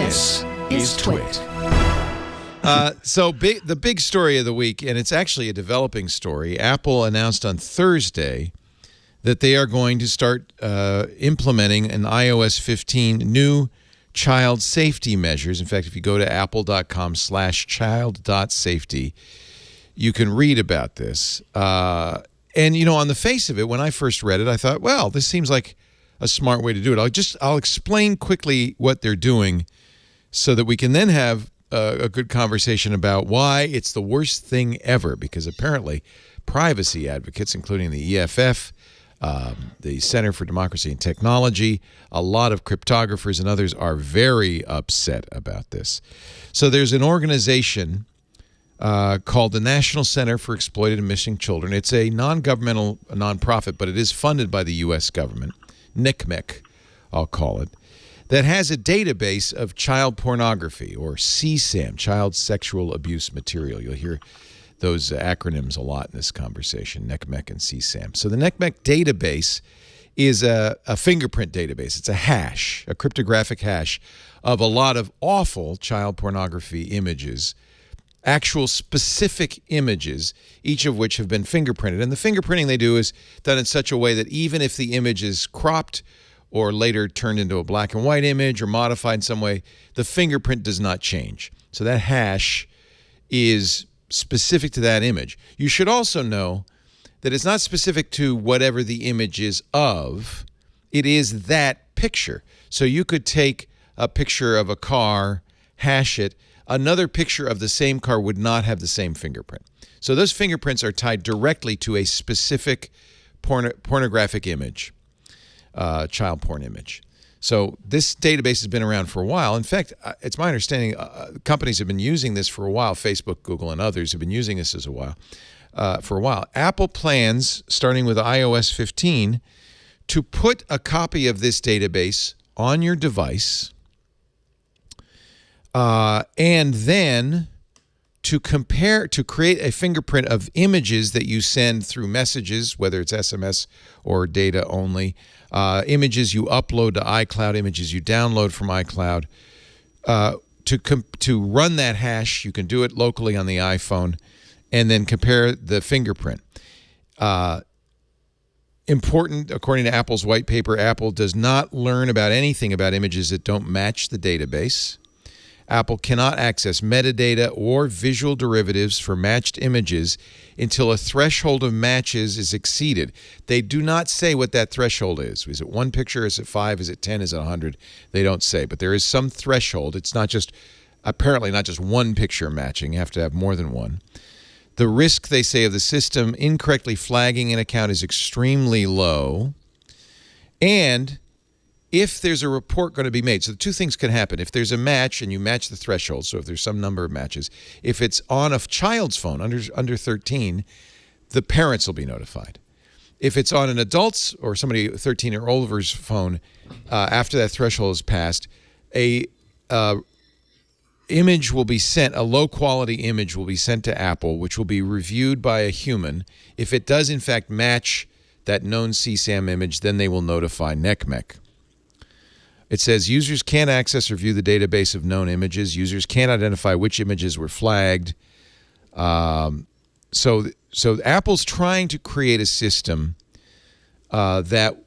This is TWiT. The big story of the week, and it's actually a developing story. Apple announced on Thursday that they are going to start implementing an iOS 15 new child safety measures. In fact, if you go to apple.com/child.safety, you can read about this. And, on the face of it, when I first read it, I thought, well, this seems like a smart way to do it. I'll explain quickly what they're doing so that we can then have a good conversation about why it's the worst thing ever, because apparently privacy advocates, including the EFF, the Center for Democracy and Technology, a lot of cryptographers and others are very upset about this. So there's an organization called the National Center for Exploited and Missing Children. It's a non-governmental nonprofit, but it is funded by the U.S. government, NCMEC, I'll call it, that has a database of child pornography, or CSAM, child sexual abuse material. You'll hear those acronyms a lot in this conversation, NCMEC and CSAM. So the NCMEC database is a fingerprint database. It's a hash, a cryptographic hash of a lot of awful child pornography images, actual specific images, each of which have been fingerprinted. And the fingerprinting they do is done in such a way that even if the image is cropped or later turned into a black and white image or modified in some way, the fingerprint does not change. So that hash is specific to that image. You should also know that it's not specific to whatever the image is of. It is that picture. So you could take a picture of a car, hash it. Another picture of the same car would not have the same fingerprint. So those fingerprints are tied directly to a specific pornographic image, child porn image. So this database has been around for a while. In fact, it's my understanding companies have been using this for a while. Facebook, Google, and others have been using this for a while. Apple plans, starting with iOS 15, to put a copy of this database on your device, and then to create a fingerprint of images that you send through messages, whether it's SMS or data only, images you upload to iCloud, images you download from iCloud. To run that hash, you can do it locally on the iPhone, and then compare the fingerprint. Important, according to Apple's white paper, Apple does not learn about anything about images that don't match the database. Apple cannot access metadata or visual derivatives for matched images until a threshold of matches is exceeded. They do not say what that threshold is. Is it one picture? Is it 5? Is it 10? Is it 100? They don't say, but there is some threshold. It's apparently not just one picture matching. You have to have more than one. The risk, they say, of the system incorrectly flagging an account is extremely low. And if there's a report going to be made, so two things can happen. If there's a match and you match the threshold, so if there's some number of matches, if it's on a child's phone, under 13, the parents will be notified. If it's on an adult's or somebody 13 or older's phone, after that threshold is passed, image will be sent, a low-quality image will be sent to Apple, which will be reviewed by a human. If it does, in fact, match that known CSAM image, then they will notify NCMEC. It says users can't access or view the database of known images. Users can't identify which images were flagged. So Apple's trying to create a system that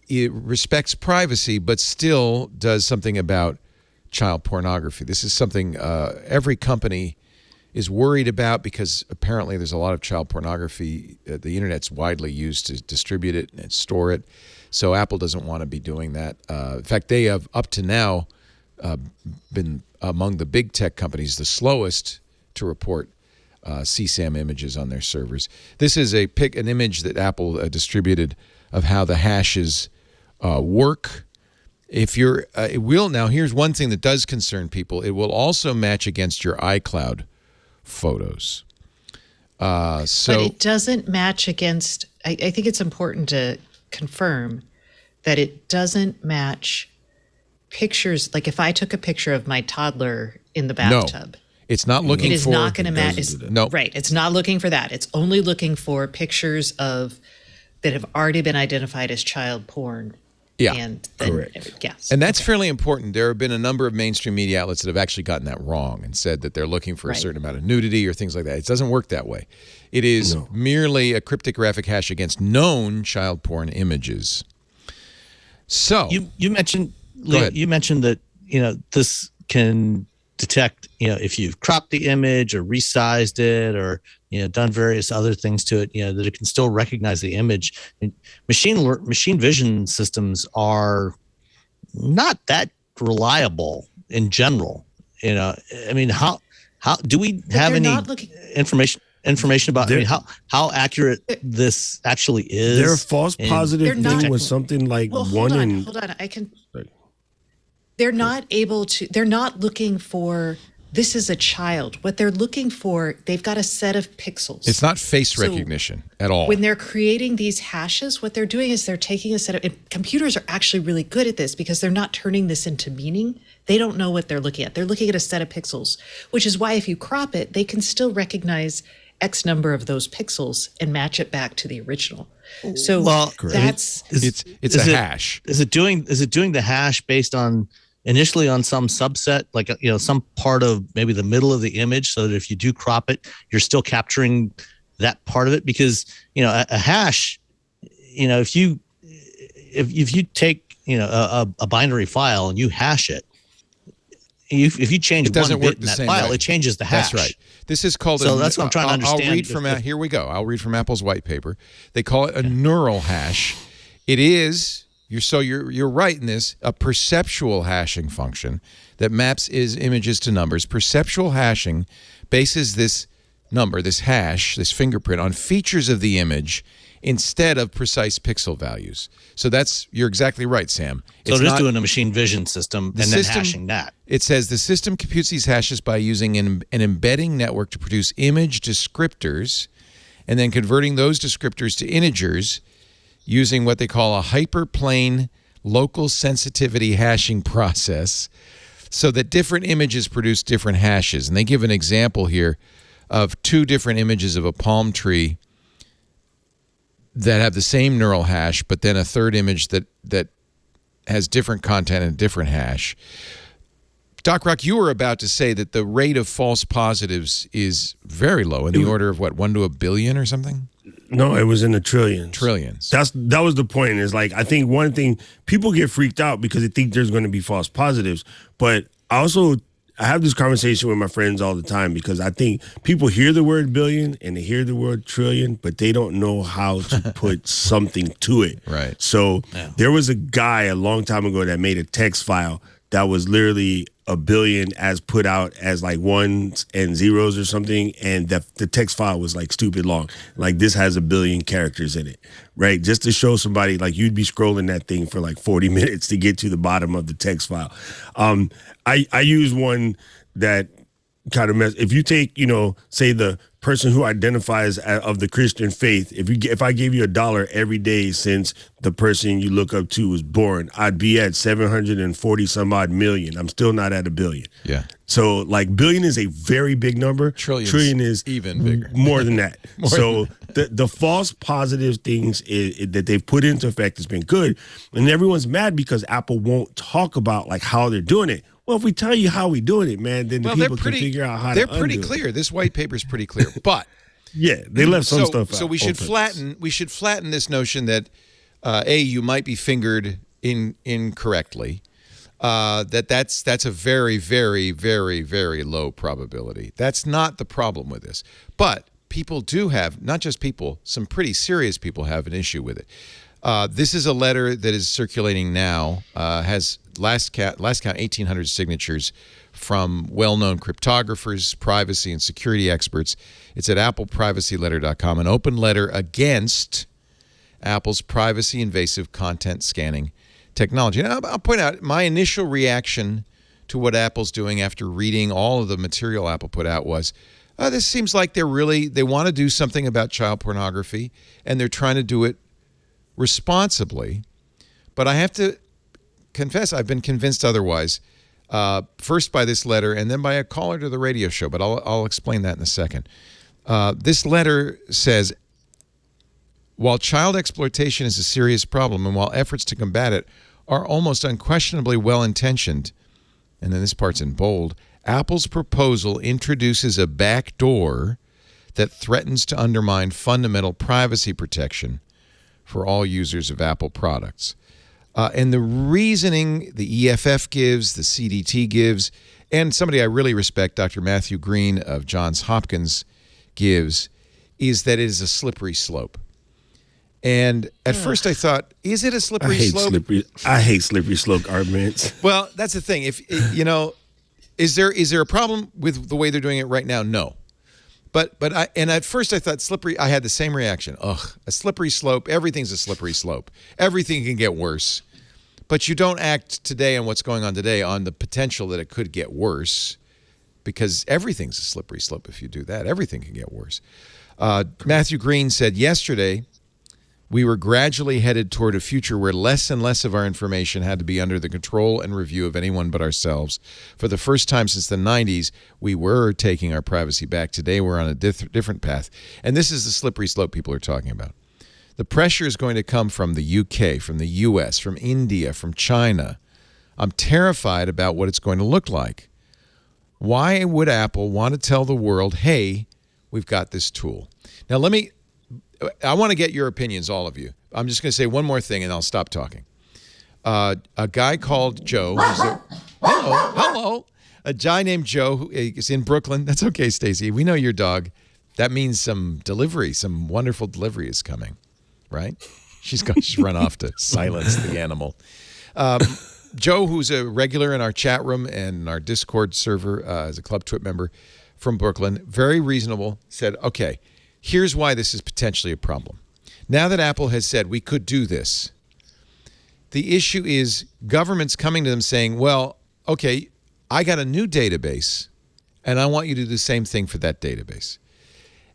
it respects privacy, but still does something about child pornography. This is something every company is worried about because apparently there's a lot of child pornography. The internet's widely used to distribute it and store it. So Apple doesn't want to be doing that. In fact, they have up to now been among the big tech companies the slowest to report CSAM images on their servers. This is an image that Apple distributed of how the hashes work. If you're, it will now. Here's one thing that does concern people: it will also match against your iCloud photos. But it doesn't match against. I think it's important to confirm that it doesn't match pictures. Like if I took a picture of my toddler in the bathtub, it's not looking. It is for, not going to match. No, right. It's not looking for that. It's only looking for pictures that have already been identified as child porn Yeah, and then, correct. Yes. And that's fairly important. There have been a number of mainstream media outlets that have actually gotten that wrong and said that they're looking for a certain amount of nudity or things like that. It doesn't work that way. It is merely a cryptographic hash against known child porn images. So you mentioned, Leo, you mentioned that this can detect if you've cropped the image or resized it or done various other things to it, that it can still recognize the image. And machine vision systems are not that reliable in general. I mean, how do we have any information about how accurate this actually is? Their false positive thing was something like hold on. I can. They're not able to. They're not looking for. This is a child. What they're looking for, they've got a set of pixels. it's not face recognition at all. When they're creating these hashes, what they're doing is they're taking a set of, and computers are actually really good at this because they're not turning this into meaning. They don't know what they're looking at. They're looking at a set of pixels, which is why if you crop it, they can still recognize X number of those pixels and match it back to the original. So that's it's a hash. Is it doing the hash based on initially on some subset, like some part of maybe the middle of the image, so that if you do crop it, you're still capturing that part of it? Because a hash, if you take a binary file and you hash it, if you change one bit in that file, it changes the hash. That's right. This is called. So that's what I'm trying to understand. I'll read from here we go. I'll read from Apple's white paper. They call it a neural hash. It is. You're right in this, a perceptual hashing function that maps images to numbers. Perceptual hashing bases this number, this hash, this fingerprint on features of the image instead of precise pixel values. So you're exactly right, Sam. So it is doing a machine vision system and then hashing that. It says the system computes these hashes by using an embedding network to produce image descriptors and then converting those descriptors to integers using what they call a hyperplane local sensitivity hashing process so that different images produce different hashes. And they give an example here of two different images of a palm tree that have the same neural hash, but then a third image that has different content and a different hash. Doc Rock, you were about to say that the rate of false positives is very low, in the order of 1 to a billion or something? No, it was in the trillions. Trillions. That was the point. Is like, I think one thing, people get freaked out because they think there's going to be false positives. But I have this conversation with my friends all the time because I think people hear the word billion and they hear the word trillion, but they don't know how to put something to it. Right. So there was a guy a long time ago that made a text file that was literally a billion as put out as like ones and zeros or something, and the text file was like stupid long. Like, this has 1 billion characters in it, right? Just to show somebody, like, you'd be scrolling that thing for like 40 minutes to get to the bottom of the text file. I use one that kind of if you take, say the person who identifies of the Christian faith, if I gave you $1 every day since the person you look up to was born, I'd be at 740 some odd million. I'm still not at 1 billion. Yeah. So like, billion is a very big number. Trillion is even bigger. More than that. The false positive things that they've put into effect has been good. And everyone's mad because Apple won't talk about like how they're doing it. Well, if we tell you how we're doing it, man, then people can figure out how to undo it. They're pretty clear. This white paper is pretty clear. But yeah, they left some stuff out. So we should flatten this notion that you might be fingered incorrectly. That's a very, very, very, very low probability. That's not the problem with this. But people do have, not just people, some pretty serious people have an issue with it. This is a letter that is circulating now, has last count 1,800 signatures from well-known cryptographers, privacy and security experts. It's at appleprivacyletter.com, an open letter against Apple's privacy invasive content scanning technology. Now, I'll point out my initial reaction to what Apple's doing after reading all of the material Apple put out was, this seems like they want to do something about child pornography, and they're trying to do it responsibly. But I have to confess, I've been convinced otherwise, first by this letter and then by a caller to the radio show, but I'll explain that in a second. This letter says While child exploitation is a serious problem and while efforts to combat it are almost unquestionably well-intentioned, and then this part's in bold, Apple's proposal introduces a backdoor that threatens to undermine fundamental privacy protection for all users of Apple products. And the reasoning the EFF gives, the CDT gives, and somebody I really respect, Dr. Matthew Green of Johns Hopkins, gives, is that it is a slippery slope. And at first I thought, is it a slippery slope? I hate slippery slope arguments. Well, that's the thing. If is there a problem with the way they're doing it right now? No. But at first I thought slippery. I had the same reaction. Ugh, a slippery slope. Everything's a slippery slope. Everything can get worse. But you don't act today on what's going on today on the potential that it could get worse, because everything's a slippery slope if you do that. Everything can get worse. Matthew Green said yesterday, we were gradually headed toward a future where less and less of our information had to be under the control and review of anyone but ourselves. For the first time since the 90s, we were taking our privacy back. Today, we're on a different path. And this is the slippery slope people are talking about. The pressure is going to come from the UK, from the US, from India, from China. I'm terrified about what it's going to look like. Why would Apple want to tell the world, hey, we've got this tool? Now, I want to get your opinions, all of you. I'm just going to say one more thing, and I'll stop talking. A guy called Joe. Hello. A guy named Joe who is in Brooklyn. That's okay, Stacey. We know your dog. That means some wonderful delivery is coming, right? She's run off to silence the animal. Joe, who's a regular in our chat room and our Discord server as a Club TWiT member from Brooklyn, very reasonable, said, okay, here's why this is potentially a problem. Now that Apple has said we could do this, the issue is governments coming to them saying, well, okay, I got a new database, and I want you to do the same thing for that database.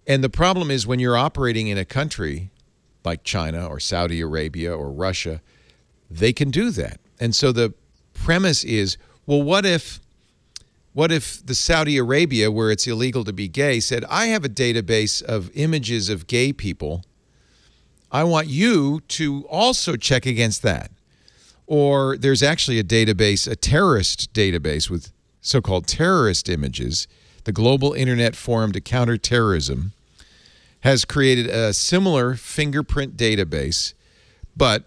And the problem is when you're operating in a country like China or Saudi Arabia or Russia, they can do that. And so the premise is, well, what if the Saudi Arabia, where it's illegal to be gay, said, I have a database of images of gay people. I want you to also check against that. Or there's actually a terrorist database with so-called terrorist images. The Global Internet Forum to Counter Terrorism has created a similar fingerprint database, but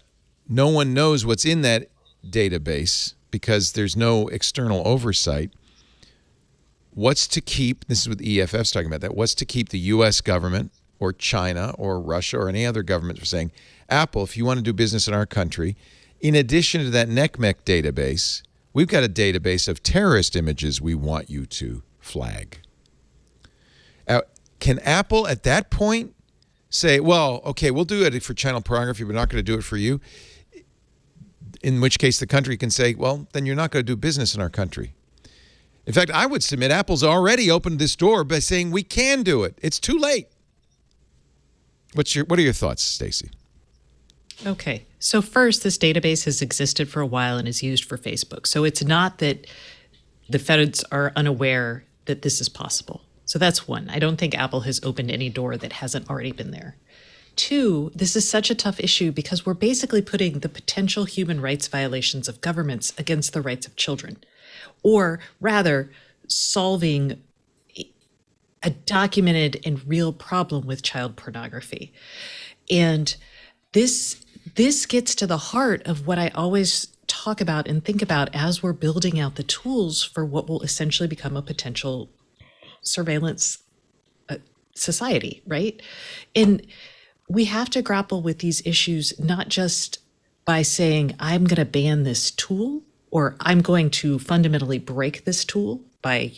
no one knows what's in that database because there's no external oversight. What's to keep, this is what the EFF's talking about that, what's to keep the U.S. government or China or Russia or any other government from saying, Apple, if you want to do business in our country, in addition to that NCMEC database, we've got a database of terrorist images we want you to flag. Can Apple at that point say, well, okay, we'll do it for child pornography, but we're not going to do it for you? In which case the country can say, well, then you're not going to do business in our country. In fact, I would submit Apple's already opened this door by saying we can do it. It's too late. What are your thoughts, Stacey? Okay. So first, this database has existed for a while and is used for Facebook. So it's not that the feds are unaware that this is possible. So that's one. I don't think Apple has opened any door that hasn't already been there. Two, this is such a tough issue because we're basically putting the potential human rights violations of governments against the rights of children, or rather solving a documented and real problem with child pornography. And this gets to the heart of what I always talk about and think about as we're building out the tools for what will essentially become a potential surveillance society, right? And we have to grapple with these issues not just by saying, I'm going to ban this tool, or I'm going to fundamentally break this tool by,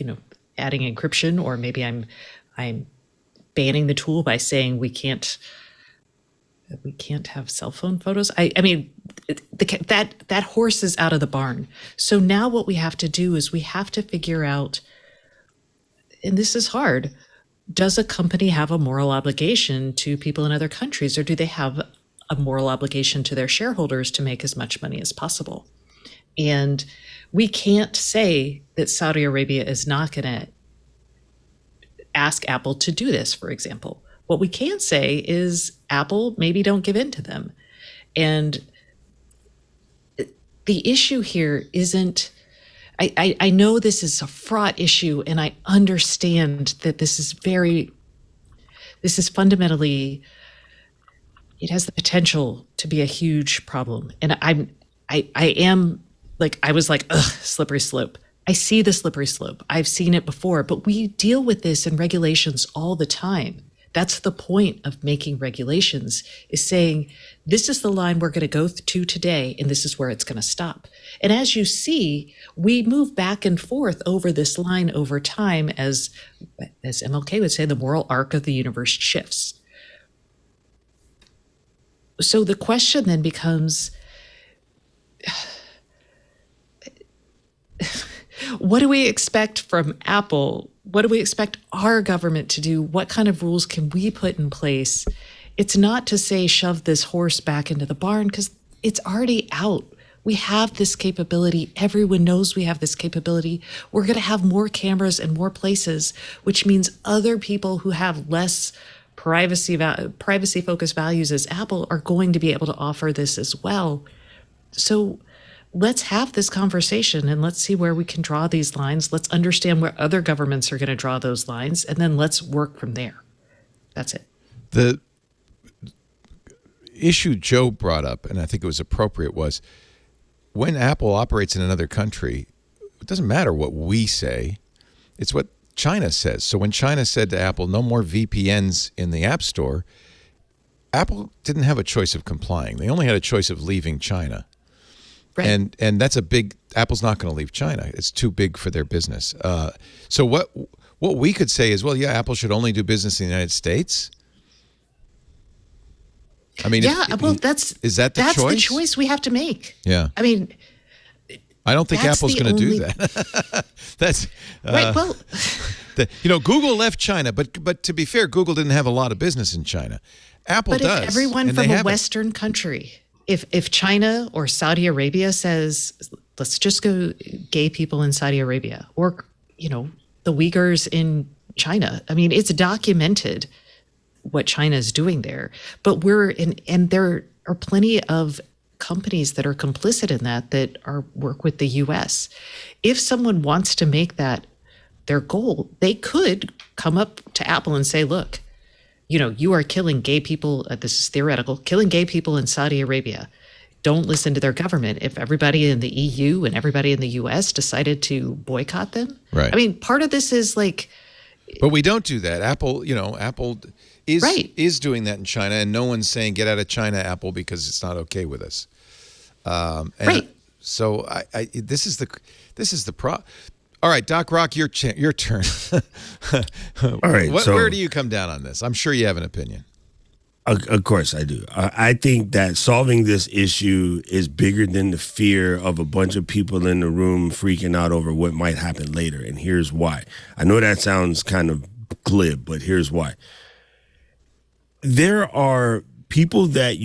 adding encryption, or maybe I'm banning the tool by saying we can't have cell phone photos. I mean, that horse is out of the barn. So now what we have to do is we have to figure out, and this is hard, does a company have a moral obligation to people in other countries, or do they have a moral obligation to their shareholders to make as much money as possible? And we can't say that Saudi Arabia is not going to ask Apple to do this, for example. What we can say is Apple, maybe don't give in to them. And the issue here isn't, I know this is a fraught issue, and I understand that this is fundamentally, it has the potential to be a huge problem. And I am like, I was like, ugh, slippery slope. I see the slippery slope. I've seen it before, but we deal with this in regulations all the time. That's the point of making regulations, is saying, this is the line we're going to go to today, and this is where it's going to stop. And as you see, we move back and forth over this line over time as MLK would say, the moral arc of the universe shifts. So the question then becomes, what do we expect from Apple? What do we expect our government to do? What kind of rules can we put in place? It's not to say shove this horse back into the barn, because it's already out. We have this capability. Everyone knows we have this capability. We're going to have more cameras in more places, which means other people who have less privacy-focused values as Apple are going to be able to offer this as well. So let's have this conversation, and let's see where we can draw these lines. Let's understand where other governments are going to draw those lines, and then let's work from there. That's it. The issue Joe brought up, and I think it was appropriate, was when Apple operates in another country, it doesn't matter what we say. It's what China says. So when China said to Apple, no more VPNs in the App Store, Apple didn't have a choice of complying. They only had a choice of leaving China. Right. And that's a big, Apple's not going to leave China. It's too big for their business. So what we could say is, well, yeah, Apple should only do business in the United States. I mean, yeah, that's the choice we have to make. Yeah. I mean, I don't think Apple's going to do that. That's right. Well, Google left China, but to be fair, Google didn't have a lot of business in China. Apple does. But if everyone from a Western country, if China or Saudi Arabia says, let's just go gay people in Saudi Arabia, or the Uyghurs in China, I mean, it's documented what China is doing there. But and there are plenty of companies that are complicit in that work with the U.S. If someone wants to make that their goal, they could come up to Apple and say, look, you are killing gay people. This is theoretical, killing gay people in Saudi Arabia. Don't listen to their government. If everybody in the EU and everybody in the US decided to boycott them. Right. I mean, part of this is like. But we don't do that. Apple is doing that in China, and no one's saying get out of China, Apple, because it's not okay with us. Right. So this is the pro. All right, Doc Rock, your turn. All right. Where do you come down on this? I'm sure you have an opinion. Of course I do. I think that solving this issue is bigger than the fear of a bunch of people in the room freaking out over what might happen later. And here's why. I know that sounds kind of glib, but here's why. There are people that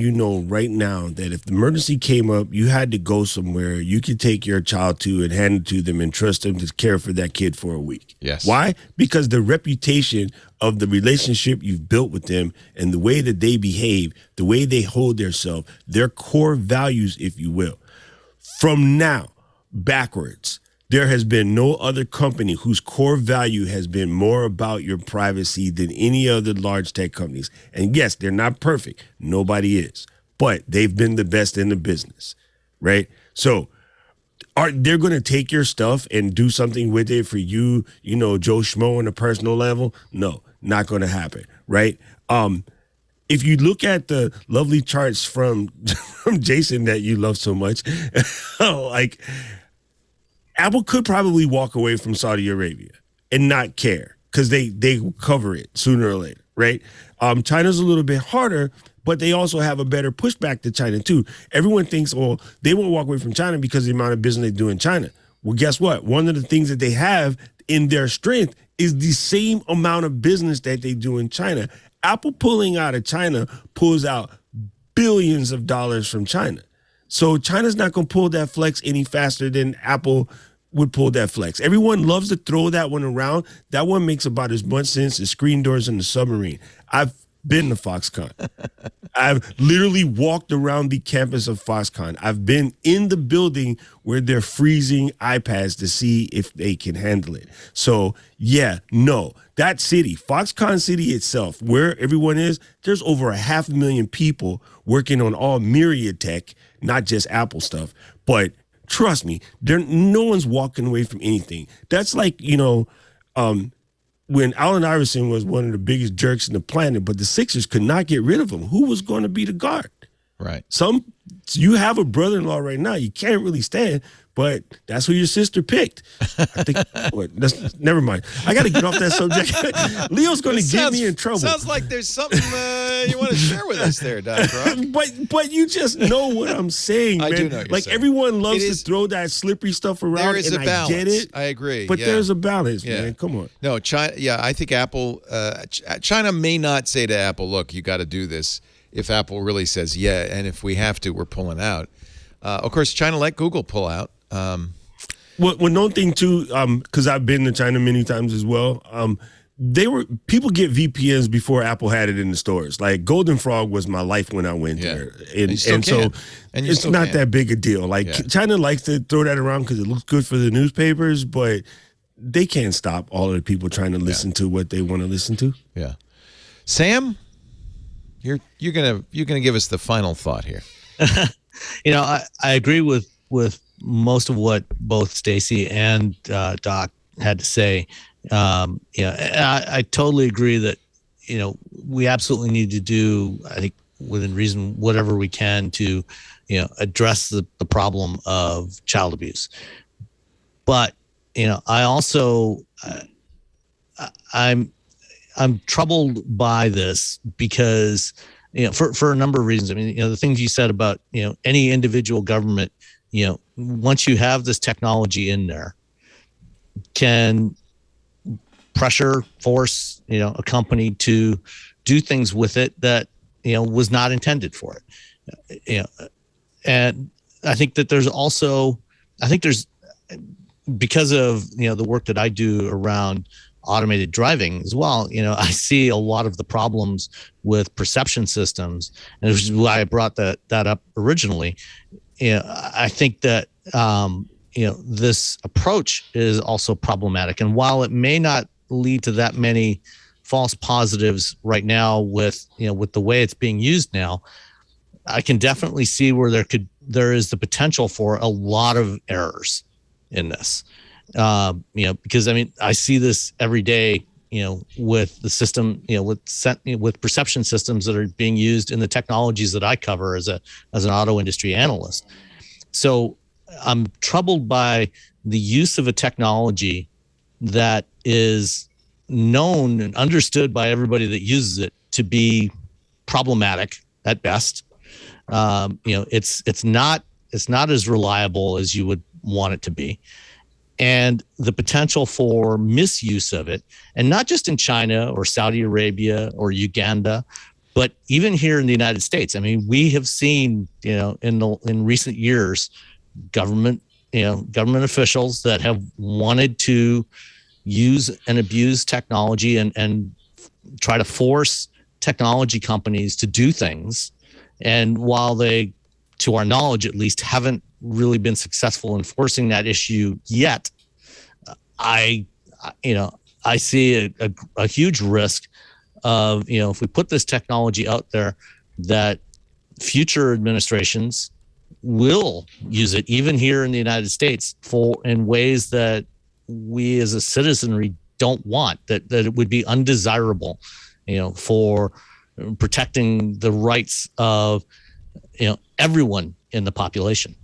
right now that if the emergency came up, you had to go somewhere, you could take your child to and hand it to them and trust them to care for that kid for a week. Yes. Why? Because the reputation of the relationship you've built with them and the way that they behave, the way they hold themselves, their core values, if you will. From now backwards, there has been no other company whose core value has been more about your privacy than any other large tech companies. And yes, they're not perfect. Nobody is. But they've been the best in the business, right? So they're going to take your stuff and do something with it for you, Joe Schmo on a personal level? No, not going to happen, right? If you look at the lovely charts from Jason that you love so much, like Apple could probably walk away from Saudi Arabia and not care because they cover it sooner or later, right? China's a little bit harder, but they also have a better pushback to China too. Everyone thinks, well, they won't walk away from China because of the amount of business they do in China. Well, guess what? One of the things that they have in their strength is the same amount of business that they do in China. Apple pulling out of China pulls out billions of dollars from China. So China's not going to pull that flex any faster than Apple would pull that flex. Everyone loves to throw that one around. That one makes about as much sense as screen doors in the submarine. I've been to Foxconn. I've literally walked around the campus of Foxconn. I've been in the building where they're freezing iPads to see if they can handle it. So, yeah, no. That city, Foxconn City itself, where everyone is, there's over 500,000 people working on all myriad tech, not just Apple stuff. But trust me, no one's walking away from anything. That's like, when Allen Iverson was one of the biggest jerks in the planet, but the Sixers could not get rid of him. Who was going to be the guard? Right. You have a brother-in-law right now. You can't really stand, but that's who your sister picked. I think. Never mind. I got to get off that subject. Leo's going to get me in trouble. Sounds like there's something you want to share with us there, Doc Rock. But you just know what I'm saying, man. I do know what you're saying. Everyone loves to throw that slippery stuff around. There is and a balance. I get it. I agree. But there's a balance, man. Come on. No, China. Yeah, I think Apple. China may not say to Apple, "Look, you got to do this." If Apple really says and if we have to, we're pulling out. Of course, China let Google pull out. One thing too, because I've been to China many times as well. People get VPNs before Apple had it in the stores. Like Golden Frog was my life when I went there, and so it's not that big a deal. China likes to throw that around because it looks good for the newspapers, but they can't stop all of the people trying to listen to what they want to listen to. Yeah, Sam. You're gonna give us the final thought here. I agree with most of what both Stacey and Doc had to say. I totally agree that we absolutely need to do, I think, within reason, whatever we can to address the problem of child abuse. But I also I'm troubled by this because, for a number of reasons. I mean, the things you said about, any individual government, once you have this technology in there, can pressure, force, a company to do things with it that, was not intended for it. And I think that there's because of, the work that I do around automated driving as well, I see a lot of the problems with perception systems, and which is why I brought that up originally. I think that this approach is also problematic, and while it may not lead to that many false positives right now with the way it's being used now, I can definitely see where there is the potential for a lot of errors in this. Because I see this every day, with the system, with perception systems that are being used in the technologies that I cover as an auto industry analyst. So I'm troubled by the use of a technology that is known and understood by everybody that uses it to be problematic at best. It's not as reliable as you would want it to be. And the potential for misuse of it, and not just in China or Saudi Arabia or Uganda, but even here in the United States. I mean, we have seen, in recent years, government officials that have wanted to use and abuse technology and try to force technology companies to do things. And while they, to our knowledge at least, haven't really been successful in forcing that issue yet, I see a huge risk of, if we put this technology out there, that future administrations will use it, even here in the United States, in ways that we as a citizenry don't want, that it would be undesirable, for protecting the rights of, everyone in the population.